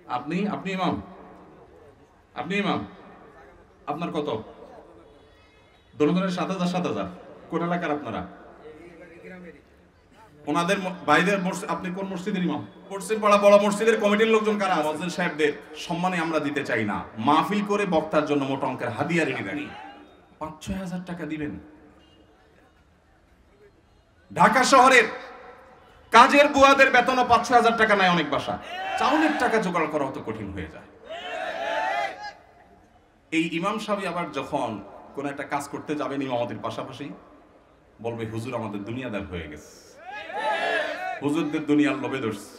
আপনি আপনি ইমাম আপনি ইমাম আপনার কত? দোনোজনের 7,000 7,000। কোন এলাকার আপনারা? ওনাদের বাইরের আপনি কোন মসজিদের ইমাম? পশ্চিম পাড়া বড় মসজিদের কমিটির লোকজন কারা? মুয়াজ্জিন সাহেবদের সম্মানে আমরা দিতে চাই না। মাহফিল করে বক্তার জন্য মোটা অঙ্কের হাদিয়া রেডি রাখি। 5-6 হাজার টাকা দিবেন। ঢাকা শহরের কাজের বুয়াদের বেতনও 5-6 হাজার টাকা নেয় অনেক বাসা। চাউলের টাকা জোগাড় করা তো কঠিন হয়ে যায়। এই ইমাম সাহেব আবার যখন কোন একটা কাজ করতে যাবেন ইমামতির পাশাপাশি বলবে হুজুর আমাদের দুনিয়াদার হয়ে গেছে, হুজুরদের দুনিয়ার লোভে ধরছে,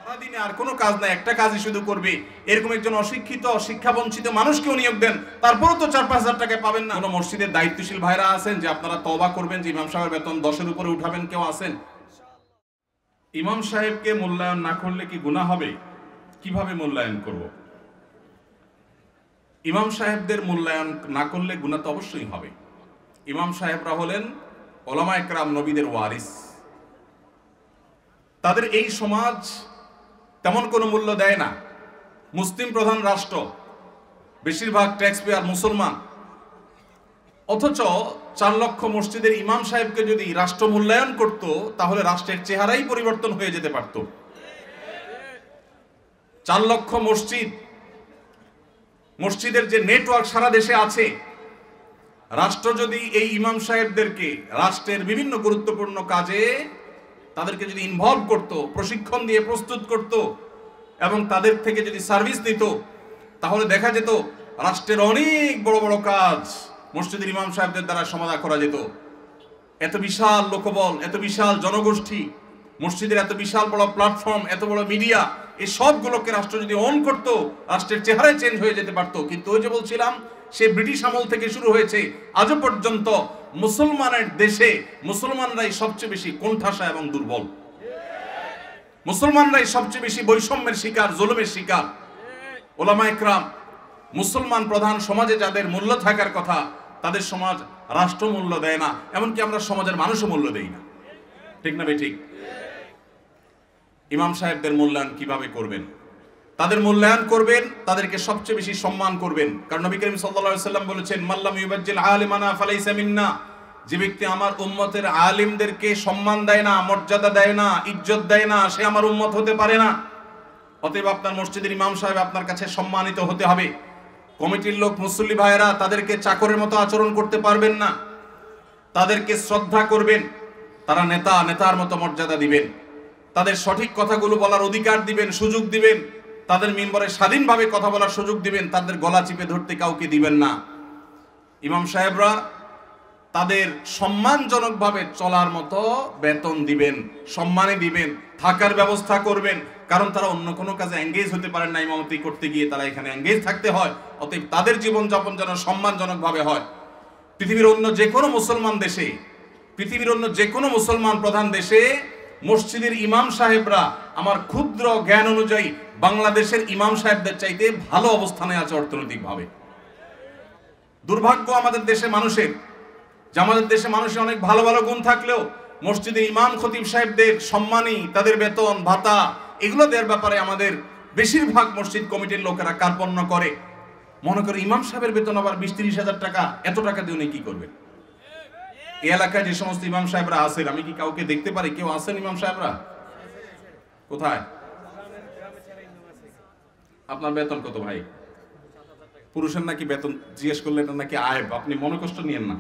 সারাদিনে আর কোনো কাজ নাই, একটা কাজই শুধু করবে। এরকম একজন অশিক্ষিত শিক্ষা বঞ্চিত মানুষকেও নিয়োগ দেন, তারপরও তো 4-5 হাজার টাকা পাবেন না। কোন মসজিদের দায়িত্বশীল ভাইরা আছেন যে আপনারা তওবা করবেন যে ইমাম সাহেবের বেতন 10-এর উপরে উঠাবেন? কেউ আছেন? ইমাম সাহেবকে মূল্যায়ন না করলে কি গুনাহ হবে? কিভাবে মূল্যায়ন করব? ইমাম সাহেবদের মূল্যায়ন না করলে গুনাহ তো অবশ্যই হবে। ইমাম সাহেবরা হলেন উলামায়ে কেরাম, নবীদের ওয়ারিস। তাদের এই সমাজ তেমন কোনো মূল্য দেয় না। মুসলিম প্রধান রাষ্ট্র, বেশিরভাগ ট্যাক্স পেয়ার মুসলমান, অথচ 4 লক্ষ মসজিদের ইমাম সাহেবকে যদি রাষ্ট্র মূল্যায়ন করত তাহলে রাষ্ট্রের চেহারাই পরিবর্তন হয়ে যেতে পারত। 4 লক্ষ মসজিদের যে নেটওয়ার্ক সারা দেশে আছে, রাষ্ট্র যদি এই ইমাম সাহেবদেরকে রাষ্ট্রের বিভিন্ন গুরুত্বপূর্ণ কাজে তাদেরকে যদি ইনভলভ করত, প্রশিক্ষণ দিয়ে প্রস্তুত করত এবং তাদের থেকে যদি সার্ভিস দিত, তাহলে দেখা যেত রাষ্ট্রের অনেক বড় বড় কাজ মসজিদের ইমাম সাহেবদের দ্বারা সমাধা করা যেত। এত বিশাল লোকবল, এত বিশাল জনগোষ্ঠী, মসজিদের এত বিশাল বড় প্ল্যাটফর্ম, এত বড় মিডিয়া, এই সবগুলোকে রাষ্ট্র যদি অন করত, রাষ্ট্রের চেহারায় চেঞ্জ হয়ে যেতে পারত। কিন্তু ওই যে বলছিলাম, সে ব্রিটিশ আমল থেকে শুরু হয়েছে, আজও পর্যন্ত মুসলমানের দেশে মুসলমানরাই সবচেয়ে বেশি কোণঠাসা এবং দুর্বল। মুসলমানরাই সবচেয়ে বেশি বৈষম্যের শিকার, জুলুমের শিকার। উলামায়ে কেরাম, মুসলমান প্রধান সমাজে যাদের মূল্য থাকার কথা, তাদের সমাজ রাষ্ট্র মূল্য দেয় না, এমনকি আমরা সমাজের মানুষও মূল্য দেই না। ঠিক না বেঠিক? ইমাম সাহেবদের মূল্যায়ন কিভাবে করবেন? তাদের মূল্যায়ন করবেন, তাদেরকে সবচেয়ে বেশি সম্মান করবেন। কারণ নবী করিম সাল্লাল্লাহু আলাইহি ওয়াসাল্লাম বলেছেন, মাল্লাম ইউবাজ্জিল আলিমানা ফালাইসা মিন্না। যে ব্যক্তি আমার উম্মতের আলিমদেরকে সম্মান দেয় না, মর্যাদা দেয় না, ইজ্জত দেয় না, সে আমার উম্মত হতে পারে না। অতএব আপনার মসজিদের ইমাম সাহেব আপনার কাছে সম্মানিত হতে হবে। কমিটির লোক, মুসল্লি ভাইয়েরা তাদেরকে চাকরের মতো আচরণ করতে পারবেন না, তাদেরকে শ্রদ্ধা করবেন। তারা নেতা, নেতার মতো মর্যাদা দিবেন, তাদের সঠিক কথাগুলো বলার অধিকার দিবেন, সুযোগ দিবেন, তাদের মিম্বরে স্বাধীনভাবে কথা বলার সুযোগ দিবেন, তাদের গলা চিপে ধরতে কাউকে দিবেন না। ইমাম সাহেবরা তাদের সম্মানজনকভাবে চলার মতো বেতন দিবেন, সম্মানে দিবেন, থাকার ব্যবস্থা করবেন। কারণ তারা অন্য কোনো কাজে এঙ্গেজ হতে পারেন না, ইমামতি করতে গিয়ে তারা এখানে এঙ্গেজ থাকতে হয়। অতএব তাদের জীবনযাপন যেন সম্মানজনকভাবে হয়। পৃথিবীর অন্য যে কোনো মুসলমান দেশে, পৃথিবীর অন্য যে কোনো মুসলমান প্রধান দেশে মসজিদের ইমাম সাহেবরা আমার ক্ষুদ্র জ্ঞান অনুযায়ী বাংলাদেশের ইমাম সাহেবদের চাইতে ভালো অবস্থানে আছে অর্থনৈতিকভাবে। দুর্ভাগ্য আমাদের দেশে মানুষের, যে আমাদের দেশে মানুষের অনেক ভালো ভালো গুণ থাকলেও মসজিদে ইমাম খতিব সাহেবদের সম্মানী, তাদের বেতন ভাতা, এগুলো দেওয়ার ব্যাপারে আমাদের বেশিরভাগ মসজিদ কমিটির লোকেরা কার্পণ্য করে। মনে করে ইমাম সাহেবের বেতন আবার 20-30 হাজার টাকা, এত টাকা দিয়ে উনি কি করবেন? এই এলাকায় যে সমস্ত ইমাম সাহেবরা আছেন, আমি কি কাউকে দেখতে পারি? কেউ আছেন ইমাম সাহেবরা? কোথায়? আপনার বেতন কত ভাই? পুরুষের নাকি বেতন জিজ্ঞেস করলে এটা নাকি আয়েব, আপনি মনে কষ্ট নিয়েন না,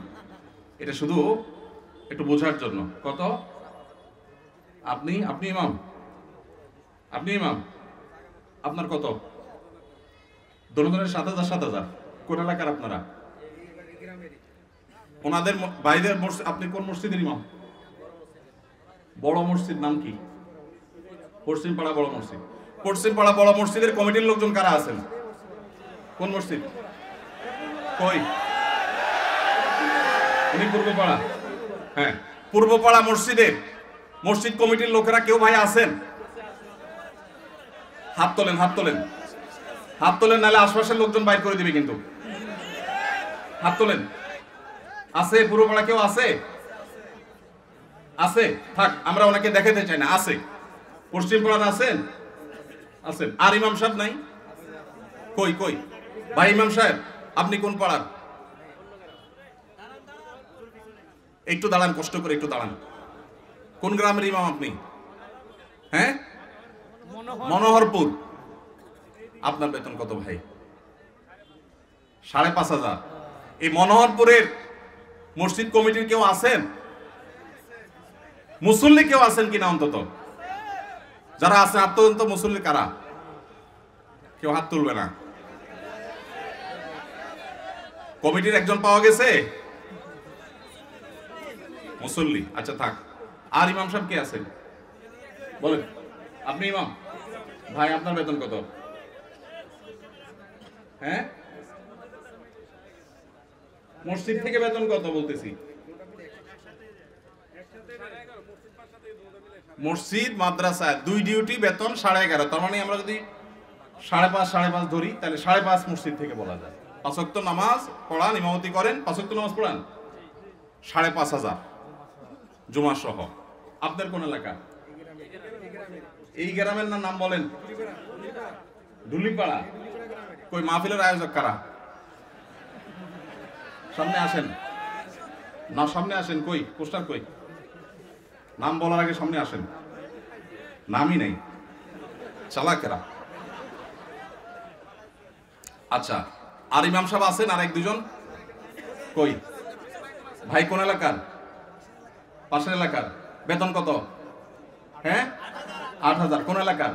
এটা শুধু একটু বোঝার জন্য। কত? আপনি ইমাম? আপনি ইমাম? আপনার কত? দোনোজনের 7,000 7,000। কোন এলাকার আপনারা? ওনাদের বাইরের মসজিদ। আপনি কোন মসজিদের ইমাম? বড় মসজিদ নাম কি? পশ্চিম পাড়া বড় মসজিদ। পশ্চিম পাড়া বড় মসজিদের কমিটির লোকজন কারা আছেন? কোন মসজিদ? কই? উনি পূর্বপাড়া। হ্যাঁ, পূর্বপাড়া মসজিদের মসজিদ কমিটির লোকেরা কেউ ভাই আছেন? হাত তোলেন, হাত তোলেন, হাত তোলেন, নাহলে আশপাশের লোকজন বাইর করে দিবে কিন্তু। হাত তোলেন। আছে পূর্বপাড়া কেউ আছে? আছে? থাক, আমরা ওনাকে দেখাতে চাই না। আছে? পশ্চিম পাড়ার আছেন? আছেন। আর ইমাম সাহেব নাই? কই কই ভাই ইমাম সাহেব, আপনি কোন পাড়ার? একটু দাঁড়ান, কষ্ট করে একটু দাঁড়ান। কোন গ্রামের ইমাম আপনি? হ্যাঁ, মনোহরপুর। আপনার বেতন কত ভাই? 5,500। এই মনোহরপুরের মসজিদ কমিটির কেউ আছেন? মুসল্লি কেউ আছেন কিনা অন্তত? যারা আছেন আত্মন্ত মুসল্লি কারা? কেউ হাত তুলবে না। কমিটির একজন পাওয়া গেছে মুসল্লি? আচ্ছা থাক। আর ইমাম সাহেব কে আছেন বলেন? আপনি ইমাম ভাই, আপনার বেতন কত? হ্যাঁ, মসজিদ থেকে বেতন কত বলতেছি? মসজিদ মাদ্রাসা দুই ডিউটি বেতন 11.5। তার মানে আমরা যদি 5.5 ধরি তাহলে 5.5 মসজিদ থেকে বলা যায়। 5 ওয়াক্ত নামাজ পড়ান, ইমামতি করেন, 5 ওয়াক্ত নামাজ পড়ান, 5,500 জুমা সহ। আপনার কোন এলাকা? এই গ্রামের নাম বলেন? ঢুলিপাড়া। কই মাহফিলের আয়োজক কারা? সামনে আসেন না, সামনে আসেন। কই পোস্টার কই? নাম বলার আগে সামনে আসেন। নামই নেই, চালাকেরা। আচ্ছা, আর ইমাম সাহেব আছেন আর 1-2 জন? কই ভাই, কোন এলাকার? পাশের এলাকার। বেতন কত? হ্যাঁ, 8,000। কোন এলাকার?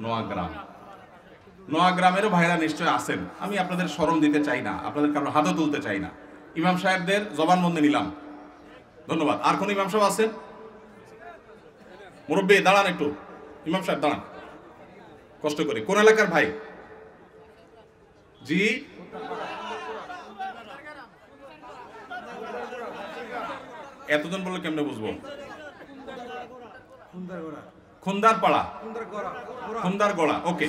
নোয়াগ্রাম। নোয়াগ্রামেরও ভাইরা নিশ্চয় আছেন। আমি আপনাদের শরম দিতে চাই না, আপনাদের কারো হাতও তুলতে চাই না। ইমাম সাহেবদের জবানবন্দি নিলাম, ধন্যবাদ। আর কোন ইমাম সাহেব আছেন? মুরব্বী দাঁড়ান একটু। ইমাম সাহেব দাঁড়ান কষ্ট করে। কোন এলাকার ভাই? জি, এতজন বললে কেমনে বুঝবো? খুন্দার পাড়া, খুন্দার গোড়া। ওকে,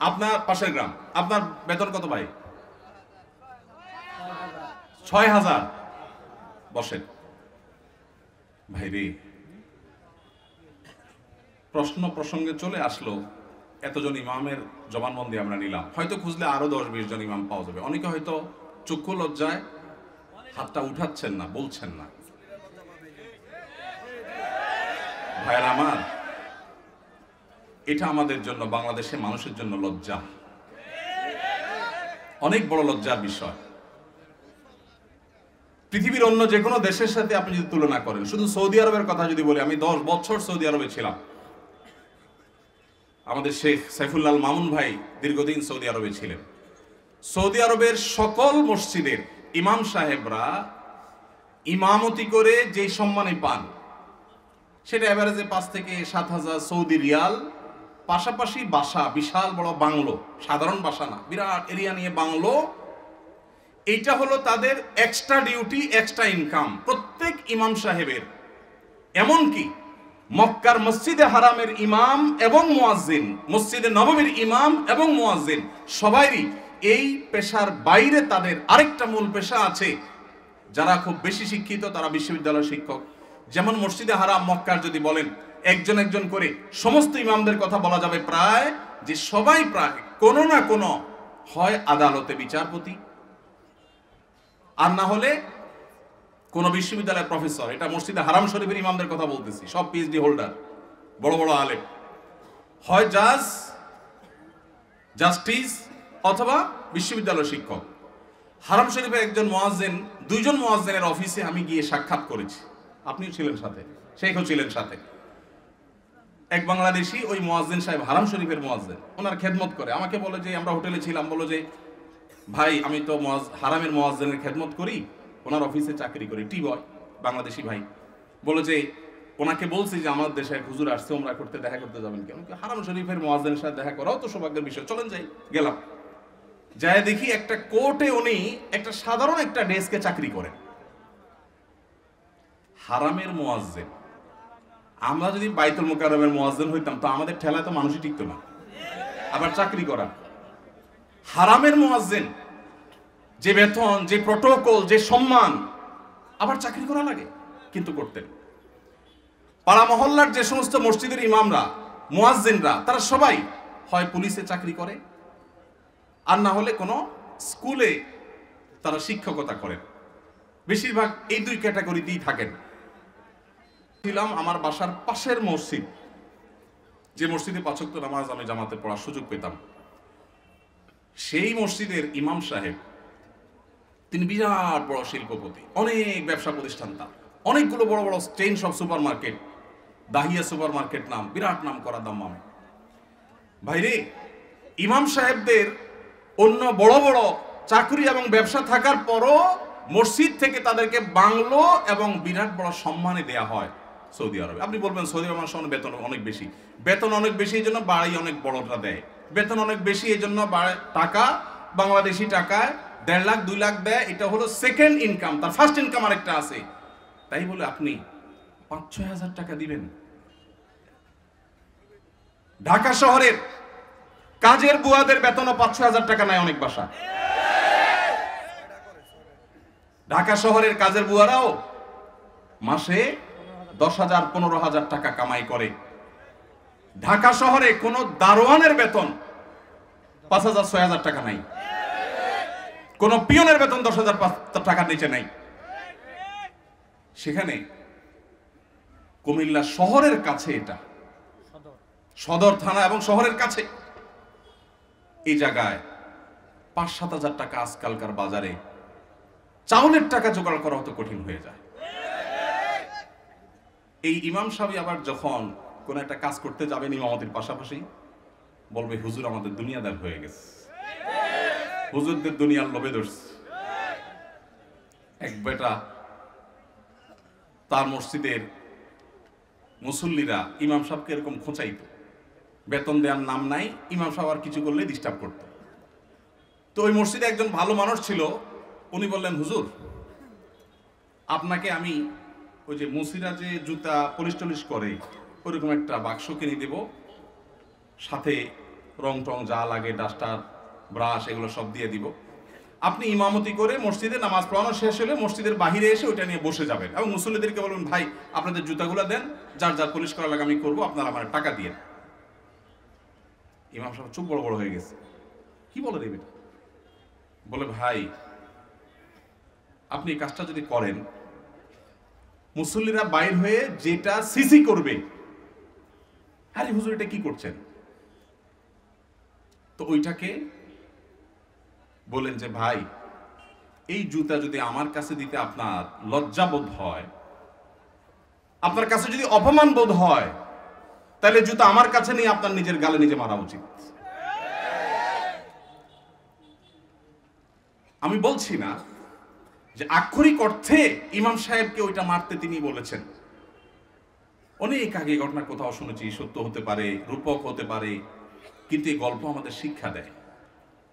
আপনার পাশের গ্রাম। আপনার বেতন কত ভাই? 6,000। বসেন ভাই রে। প্রশ্ন প্রসঙ্গে চলে আসলো, এতজন ইমামের জবানবন্দি আমরা নিলাম। হয়তো খুঁজলে আরো 10-20 জন ইমাম পাওয়া যাবে। অনেকে হয়তো চক্ষু লজ্জায় হাতটা উঠাচ্ছেন না, বলছেন না। ভাইয়ের আমার, এটা আমাদের জন্য, বাংলাদেশের মানুষের জন্য লজ্জা, অনেক বড় লজ্জার বিষয়। পৃথিবীর অন্য যে কোনো দেশের সাথে আপনি যদি তুলনা করেন, শুধু সৌদি আরবের কথা যদি বলি, আমি 10 বছর সৌদি আরবে ছিলাম। আমাদের শেখ সাইফুল্লাহ মামুন ভাই দীর্ঘদিন সৌদি আরবে ছিলেন। সৌদি আরবের সকল মসজিদের ইমাম সাহেবরা ইমামতি করে যে সম্মানে পান, সেটা এভারেজে 5 থেকে 7,000 সৌদি রিয়াল। পাশাপাশি বাসা, বিশাল বড় বাংলো, সাধারণ বাসা না, বিরাট এরিয়া নিয়ে বাংলো। এইটা হলো তাদের এক্সট্রা ডিউটি, এক্সট্রা ইনকাম প্রত্যেক ইমাম সাহেবের। এমনকি মক্কার মসজিদে হারামের ইমাম এবং মুয়াজ্জিন, মসজিদে নববীর ইমাম এবং মুয়াজ্জিন, সবাইরই এই পেশার বাইরে তাদের আরেকটা মূল পেশা আছে। যারা খুব বেশি শিক্ষিত তারা বিশ্ববিদ্যালয়ের শিক্ষক। যেমন মসজিদে হারাম মক্কার যদি বলেন একজন একজন করে সমস্ত ইমামদের কথা বলা যাবে প্রায়, যে সবাই প্রায় কোনো না কোনো হয় আদালতে বিচারপতি, আর না হলে কোন বিশ্ববিদ্যালয়ের প্রফেসর। এটা মসজিদে হারাম শরীফের ইমামদের কথা বলতেছি, সব পিএইচডি হোল্ডার, বড় বড় আলেম। হয় জাজ, জাস্টিস অথবা বিশ্ববিদ্যালয়ের শিক্ষক। হারাম শরীফের একজন মুয়াজ্জিন, 2 জন মুয়াজ্জিনের অফিসে আমি গিয়ে সাক্ষাৎ করেছি। আপনিও ছিলেন সাথে, শেখও ছিলেন সাথে। এক বাংলাদেশি ওই মুয়াজ্জিন সাহেব, হারাম শরীফের মুয়াজ্জিন, ওনার খেদমত করে। আমাকে বলে যে, আমরা হোটেলে ছিলাম, বলো যে ভাই আমি তো হারামের মুয়াজ্জিনের খেদমত করি, ওনার অফিসে চাকরি করি, টি বয়, বাংলাদেশি ভাই। বলে যে ওনাকে বলছি যে আমার দেশে হুজুর আসছে ওমরা করতে, দেখা করতে যাবেন কেন? হারাম শরীফের মুয়াজ্জিনের সাথে দেখা করাও তো সৌভাগ্যের বিষয়, চলেন যাই। গেলাম, যায় দেখি একটা কোর্টে উনি একটা সাধারণ একটা ডেস্কে চাকরি করেন, হারামের মুয়াজ্জিন। আমরা যদি বাইতুল মুকাররমের মুয়াজ্জিন হইতাম তো আমাদের ঠেলায় তো মানুষই টিকতো না, আবার চাকরি করা। হারামের মুয়াজ্জিন, যে বেতন, যে প্রটোকল, যে সম্মান, আবার চাকরি করা লাগে, কিন্তু করতেন। পাড়া মহল্লার যে সমস্ত মসজিদের ইমামরা মুয়াজ্জিনরা তারা সবাই হয় পুলিশে চাকরি করে আর না হলে কোনো স্কুলে তারা শিক্ষকতা করেন, বেশিরভাগ এই দুই ক্যাটাগরিতেই থাকেন। ছিলাম আমার বাসার পাশের মসজিদ, যে মসজিদে ৫ ওয়াক্ত নামাজ আমি জামাতে পড়ার সুযোগ পেতাম, সেই মসজিদের ইমাম সাহেব তিনি বিরাট বড় শিল্পপতি, অনেক ব্যবসা প্রতিষ্ঠান, তার অনেকগুলো বড় বড় চেইন সব super market, Dahiya super market নাম, বিরাট নাম করা দাম্মামে। ভাইরে, ইমাম সাহেবদের অন্য বড় বড় চাকরি এবং ব্যবসা থাকার পরও মসজিদ থেকে তাদেরকে বাংলো এবং বিরাট বড় সম্মানে দেয়া হয় সৌদি আরবে। আপনি বলবেন সৌদি আরব মানুষের বেতন অনেক বেশি, বেতন অনেক বেশি এই জন্য বাড়ি অনেক বড়টা দেয়, বেতন অনেক বেশি এই জন্য টাকা বাংলাদেশি টাকায় ১.৫ লাখ ২ লাখ দেয়, এটা হলো সেকেন্ড ইনকাম, তার ফার্স্ট ইনকাম আরেকটা আছে। তাই বলে আপনি ৫-৬ হাজার টাকা দিবেন? ঢাকা শহরের কাজের বুয়াদের বেতনও ৫-৬ হাজার টাকা নেয় অনেক বাসা। ঢাকা শহরের কাজের বুয়ারাও মাসে ১০,০০০ ১৫,০০০ টাকা কামাই করে। ঢাকা শহরে কোন দারোয়ানের বেতন ৫,০০০-৬,০০০ টাকা নাই, কোন পিয়নের বেতন ১০,০০০ টাকার নিচে নাই। সেখানে কুমিল্লা শহরের কাছে, এটা সদর থানা এবং শহরের কাছে, এই জায়গায় ৫-৭ হাজার টাকা আজকালকার বাজারে চাউলের টাকা জোগাড় করা হতো কঠিন হয়ে যায়। এই ইমাম সাহেব আবার যখন কোন একটা কাজ করতে যাবেন ইমামতির পাশাপাশি বলবে, হুজুর আমাদের দুনিয়াদার হয়ে গেছে, হুজুরদের দুনিয়ার লোভে ধরছে। এক বেটা তার মসজিদের মুসল্লিরা ইমাম সাহেবকে এরকম খোঁচাইতো, বেতন দেওয়ার নাম নাই, ইমাম সাহেব আর কিছু করলে ডিস্টার্ব করত। তো ওই মসজিদে একজন ভালো মানুষ ছিল, উনি বললেন, হুজুর আপনাকে আমি ওই যে মুসিরা যে জুতা পলিশ টলিশ করে ওইরকম একটা বাক্স কিনে দেব, সাথে রং টং যা লাগে ডাস্টার ব্রাশ এগুলো সব দিয়ে দিব, আপনি ইমামতি করে মসজিদে নামাজ পড়ানো শেষ হলে মসজিদের বাহিরে এসে ওইটা নিয়ে বসে যাবেন এবং মুসল্লিদেরকে বলবেন, ভাই আপনাদের জুতাগুলো দেন, যার যার পলিশ করা লাগে আমি করবো, আপনারা আমার টাকা দিয়ে। ইমাম সাহেব চুপ বড় বড় হয়ে গেছে, কি বলে দেবেন? বলে, ভাই আপনি এই কাজটা যদি করেন, মুসল্লিরা বাইর হয়ে যেটা সিসি করবে, আরে হুজুর এটা কি করছেন? তো ওইটাকে বলেন যে, ভাই এই জুতা যদি আমার কাছে দিতে আপনার লজ্জাবোধ হয়, আপনার কাছে যদি অপমান বোধ হয়, তাহলে জুতা আমার কাছে নিয়ে আপনার নিজের গালে নিজে মারা উচিত। আমি বলছি না যে আক্ষরিক অর্থে ইমাম সাহেবকে ওইটা মারতে তিনি বলেছেন, অনেক আগে ঘটনা কোথাও শুনেছি, সত্য হতে পারে, রূপক হতে পারে, কিন্তু এই গল্প আমাদের শিক্ষা দেয়।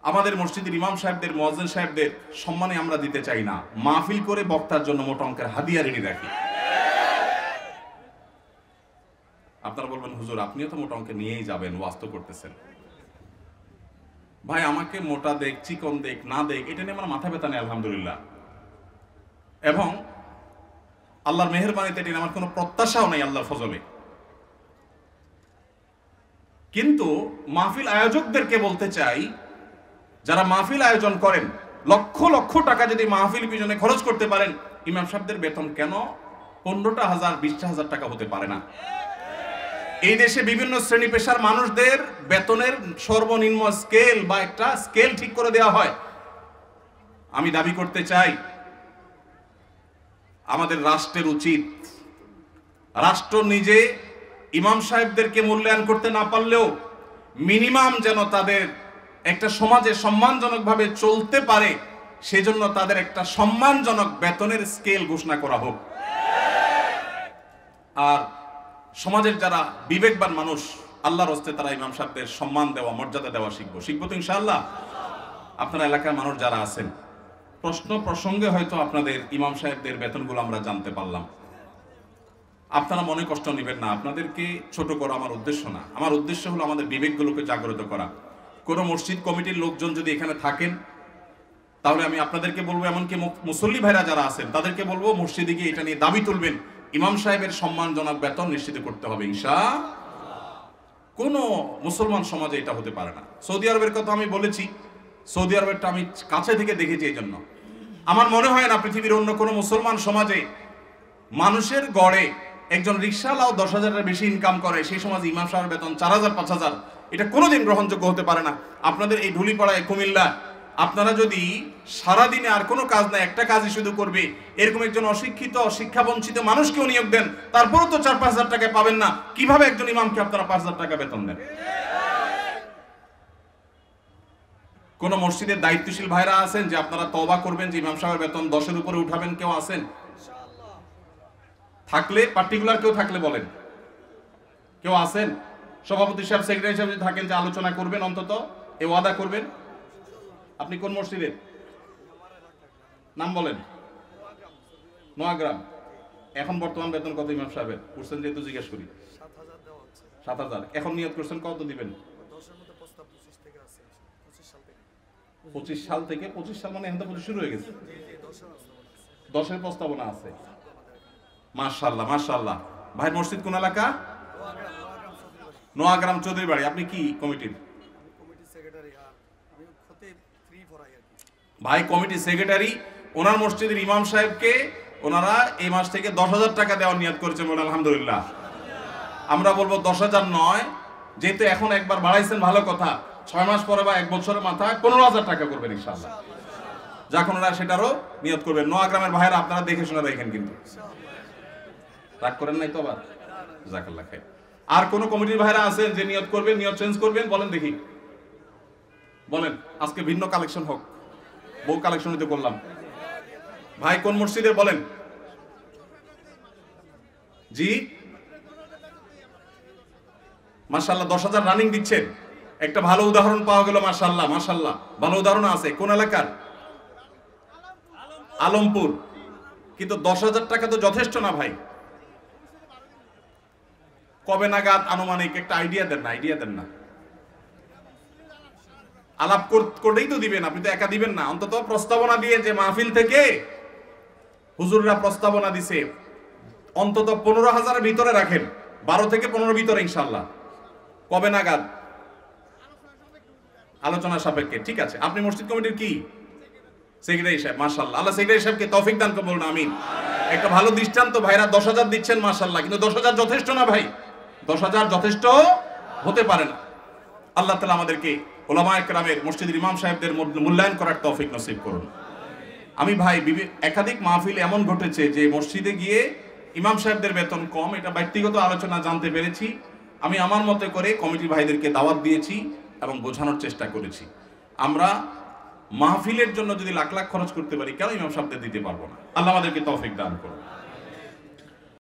আমাদের মসজিদের ইমাম সাহেবদের, মুয়াজ্জিন সাহেবদের সম্মানে আমরা দিতে চাই না, মাহফিল করে বক্তার জন্য মোটা অঙ্কের হাদিয়া রেডি রাখি। আপনারা বলবেন, হুজুর আপনিও তো মোটা অঙ্কে নিয়েই যাবেন, ওয়াজ তো করতেছেন। ভাই আমাকে মোটা দেখ, চিকন দেখ, না দেখ, এটা নিয়ে আমার মাথা ব্যথা নেই আলহামদুলিল্লাহ, এবং আল্লাহর মেহেরবানিতে এটা আমার কোনো প্রত্যাশাও নেই আল্লাহর ফজলে। কিন্তু মাহফিল আয়োজকদেরকে বলতে চাই, যারা মাহফিল আয়োজন করেন, লক্ষ লক্ষ টাকা যদি মাহফিল পিছনে খরচ করতে পারেন, ইমাম সাহেবদের বেতন কেন 15,000 20,000 টাকা হতে পারে না? এই দেশে বিভিন্ন শ্রেণী পেশার মানুষদের বেতনের সর্বনিম্ন স্কেল বা একটা স্কেল ঠিক করে দেওয়া হয়। আমি দাবি করতে চাই, আমাদের রাষ্ট্রের উচিত, রাষ্ট্র নিজে ইমাম সাহেবদেরকে মূল্যায়ন করতে না পারলেও মিনিমাম যেন তাদের একটা সমাজে সম্মানজনকভাবে চলতে পারে, সেজন্য তাদের একটা সম্মানজনক বেতনের স্কেল ঘোষণা করা হোক। আর সমাজের যারা বিবেকবান মানুষ, আল্লাহর হস্তে তারা ইমাম সাহেবদের সম্মান দেওয়া, মর্যাদা দেওয়া শিখবো তো ইনশাআল্লাহ। আপনারা এলাকার মানুষ যারা আছেন, প্রশ্ন প্রসঙ্গে হয়তো আপনাদের ইমাম সাহেবদের বেতনগুলো আমরা জানতে পারলাম, আপনারা মনে কষ্ট নেবেন না, আপনাদেরকে ছোট করা আমার উদ্দেশ্য না। আমার উদ্দেশ্য হলো আমাদের বিবেকগুলোকে জাগ্রত করা। কোন মসজিদ কমিটির লোকজন যদি এখানে থাকেন, তাহলে আমি আপনাদেরকে বলবো, এমনকি মুসল্লি ভাইরা যারা আছেন তাদেরকে বলবো, মসজিদে গিয়ে এটা নিয়ে দাবি তুলবেন, ইমাম সাহেবের সম্মানজনক বেতন নিশ্চিত করতে হবে ইনশাআল্লাহ। কোনো মুসলমান সমাজে এটা হতে পারে না। সৌদি আরবের কথা আমি বলেছি, সৌদি আরবেরটা আমি কাছে থেকে দেখেছি। এই জন্য আমার মনে হয় না পৃথিবীর অন্য কোনো মুসলমান সমাজে মানুষের গড়ে একজন রিক্সাওয়ালাও 10,000-এর বেশি ইনকাম করে, সেই সমাজে ইমাম সাহেবের বেতন 4,000 5,000, এটা কোনোদিন গ্রহণযোগ্য হতে পারে না। আপনাদের এই ঢুলিপাড়ায় কুমিল্লা আপনারা যদি সারাদিনে আর কোনো কাজ না, একটা কাজই শুধু করবে, এরকম একজন অশিক্ষিত শিক্ষাবঞ্চিত মানুষকেও নিয়োগ দেন, তারপরও তো 4-5 হাজার টাকা পাবেন না। কিভাবে একজন ইমামকে আপনারা 5,000 টাকা বেতন দেন? কোন মসজিদের দায়িত্বশীল ভাইরা আছেন যে আপনারা তওবা করবেন যে ইমাম সাহেবের বেতন 10-এর উপরে উঠাবেন? কেউ আছেন? থাকলে পার্টিকুলার কেউ থাকলে বলেন। কেউ আছেন? সভাপতি সাহেব, সেক্রেটারি সাহেব যদি থাকেন যে আলোচনা করবেন, অন্তত এ ওয়াদা করবেন। আপনি কোন মসজিদের? নাম বলেন। নোয়াগ্রাম। এখন বর্তমান বেতন কত ইমাম সাহেবের? উঠছেন যেহেতু জিজ্ঞেস করি। 7,000। এখন নিয়ত করছেন কত দিবেন? 25 সাল থেকে। 25 সাল মানে এখন তো 25 শুরু হয়ে গেছে। 10-এর প্রস্তাবনা আছে। মাশাআল্লাহ মাশাআল্লাহ। ভাই মসজিদ কোন এলাকা? নোয়াগ্রাম চৌধুরী বাড়ি। আপনি কি কমিটির? ভাই কমিটি সেক্রেটারি। ওনার মসজিদের ইমাম সাহেবকে ওনারা এই মাস থেকে 10,000 টাকা দেওয়ার নিয়ত করেছেন বলে আলহামদুলিল্লাহ। আমরা বলবো 10,000 নয়, যেহেতু এখন একবার বাড়াইছেন ভালো কথা, 6 মাস পরে বা 1 বছরের মাথায় 15,000 টাকা করবেন ইনশাআল্লাহ। যখন ওরা সেটারও নিয়ত করবেন। নোয়াগ্রামের ভাইরা আপনারা দেখে শুনে রাখেন কিন্তু, রাগ করেন নাই তো আবার? জাযাকাল্লাহ খাইর। আর কোন কমিটির ভাইরা আছেন যে নিয়ত করবেন, নিয়ত চেঞ্জ করবেন? বলেন দেখি, বলেন। আজকে ভিন্ন কালেকশন হোক, বহু কালেকশন হতে করলাম। ভাই কোন মসজিদে বলেন? জি মাশাআল্লাহ, 10,000 রানিং দিচ্ছেন। একটা ভালো উদাহরণ পাওয়া গেল। মাশাআল্লাহ মাশাআল্লাহ, ভালো উদাহরণ আছে। কোন এলাকার? আলমপুর। কিন্তু 10,000 টাকা তো যথেষ্ট না ভাই। কবে নাগাদ আনুমানিক একটা আইডিয়া দেন না? আইডিয়া দেন না, আলাপ করতেই তো দিবেন। আপনি তো একা দিবেন না, অন্তত প্রস্তাবনা দিয়ে যে মাহফিল থেকে হুজুররা প্রস্তাবনা দিছে, অন্তত 15,000-এর ভিতরে রাখেন। 12 থেকে 15 ভিতরে ইনশাআল্লাহ। কবে নাগাদ? আলোচনা সাপেক্ষে। ঠিক আছে। আপনি মসজিদ কমিটির কি? সেক্রেটারি সাহেব। মাশাআল্লাহ, আল্লাহ সেক্রেটারি সাহেবকে তৌফিক দান করুন, বলুন আমিন। একটা ভালো দৃষ্টান্ত। ভাইরা 10,000 দিচ্ছেন মাশাআল্লাহ, কিন্তু 10,000 যথেষ্ট না ভাই। 10,000 যথেষ্ট হতে পারে না। আল্লাহ তাআলা আমাদেরকে উলামায়ে কেরামের, মসজিদের ইমাম সাহেবদের মূল্যায়ন করার তৌফিক নসিব করুন। আমি ভাই একাধিক মাহফিল এমন ঘটেছে যে মসজিদে গিয়ে ইমাম সাহেবদের বেতন কম, এটা ব্যক্তিগত আলোচনা জানতে পেরেছি। আমি আমার মতে করে কমিটি ভাইদেরকে দাওয়াত দিয়েছি এবং বোঝানোর চেষ্টা করেছি। আমরা মাহফিলের জন্য যদি লাখ লাখ খরচ করতে পারি, কেন ইমাম সাহেবদের দিতে পারবো না? আল্লাহ আমাদেরকে তৌফিক দান করুন।